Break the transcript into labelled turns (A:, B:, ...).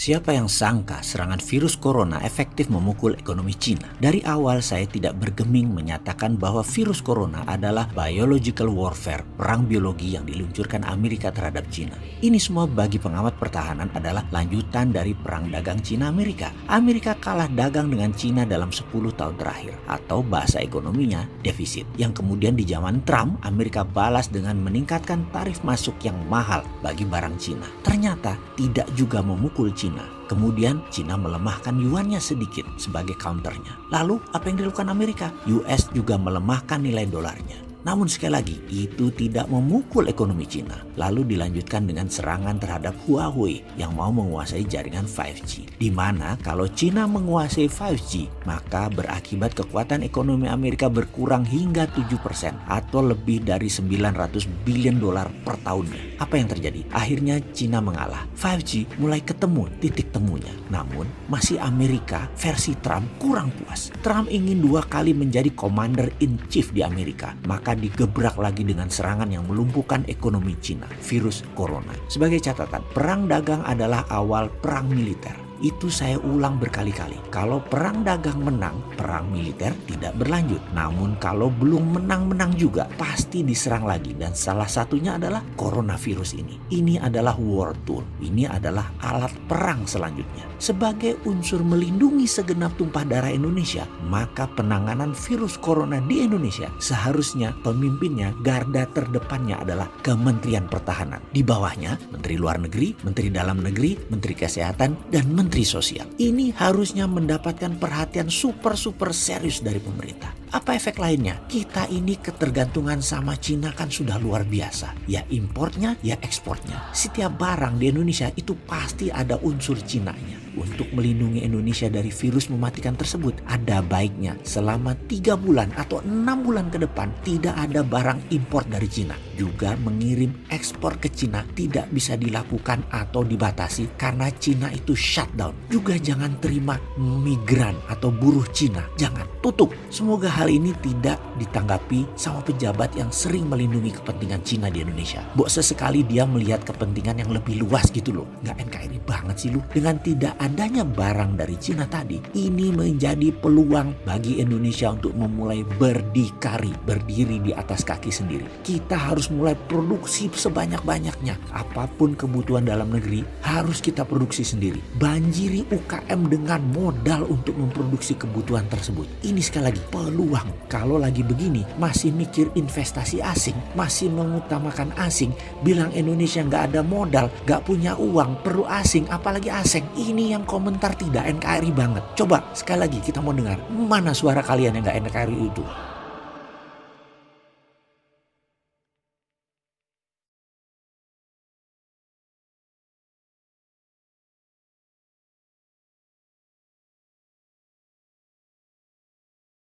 A: Siapa yang sangka serangan virus corona efektif memukul ekonomi Cina? Dari awal saya tidak bergeming menyatakan bahwa virus corona adalah biological warfare, perang biologi yang diluncurkan Amerika terhadap Cina. Ini semua bagi pengamat pertahanan adalah lanjutan dari perang dagang Cina-Amerika. Amerika kalah dagang dengan Cina dalam 10 tahun terakhir, atau bahasa ekonominya defisit. Yang kemudian di zaman Trump, Amerika balas dengan meningkatkan tarif masuk yang mahal bagi barang Cina. Ternyata tidak juga memukul Cina. Kemudian Cina melemahkan yuannya sedikit sebagai counternya. Lalu apa yang dilakukan Amerika? US juga melemahkan nilai dolarnya. Namun sekali lagi, itu tidak memukul ekonomi Cina. Lalu dilanjutkan dengan serangan terhadap Huawei yang mau menguasai jaringan 5G. Di mana kalau Cina menguasai 5G, maka berakibat kekuatan ekonomi Amerika berkurang hingga 7% atau lebih dari 900 billion dolar per tahunnya. Apa yang terjadi? Akhirnya Cina mengalah. 5G mulai ketemu titik temunya. Namun masih Amerika versi Trump kurang puas. Trump ingin 2 kali menjadi commander in chief di Amerika. Maka digebrak lagi dengan serangan yang melumpuhkan ekonomi Cina, virus corona. Sebagai catatan, perang dagang adalah awal perang militer. Itu saya ulang berkali-kali. Kalau perang dagang menang, perang militer tidak berlanjut. Namun kalau belum menang-menang juga, pasti diserang lagi. Dan salah satunya adalah coronavirus ini. Ini adalah war tool. Ini adalah alat perang selanjutnya. Sebagai unsur melindungi segenap tumpah darah Indonesia, maka penanganan virus corona di Indonesia seharusnya pemimpinnya, garda terdepannya adalah Kementerian Pertahanan. Di bawahnya, Menteri Luar Negeri, Menteri Dalam Negeri, Menteri Kesehatan, dan Menteri Sosial. Ini harusnya mendapatkan perhatian super serius dari pemerintah. Apa efek lainnya? Kita ini ketergantungan sama Cina kan sudah luar biasa. Ya importnya, ya ekspornya. Setiap barang di Indonesia itu pasti ada unsur Cinanya. Untuk melindungi Indonesia dari virus mematikan tersebut, ada baiknya selama 3 bulan atau 6 bulan ke depan tidak ada barang import dari Cina. Juga mengirim ekspor ke Cina tidak bisa dilakukan atau dibatasi karena Cina itu shutdown. Juga jangan terima migran atau buruh Cina. Jangan, tutup. Semoga hal ini tidak ditanggapi sama pejabat yang sering melindungi kepentingan Cina di Indonesia. Sesekali dia melihat kepentingan yang lebih luas gitu loh. Nggak NKRI banget sih lu. Dengan tidak adanya barang dari Cina tadi, ini menjadi peluang bagi Indonesia untuk memulai berdiri di atas kaki sendiri. Kita harus mulai produksi sebanyak-banyaknya. Apapun kebutuhan dalam negeri harus kita produksi sendiri. Banjiri UKM dengan modal untuk memproduksi kebutuhan tersebut. Ini sekali lagi peluang. Kalau lagi begini masih mikir investasi asing, masih mengutamakan asing, bilang Indonesia nggak ada modal, nggak punya uang, perlu asing, apalagi asing. Ini yang komentar tidak NKRI banget. Coba sekali lagi kita mau dengar mana suara kalian yang nggak NKRI itu.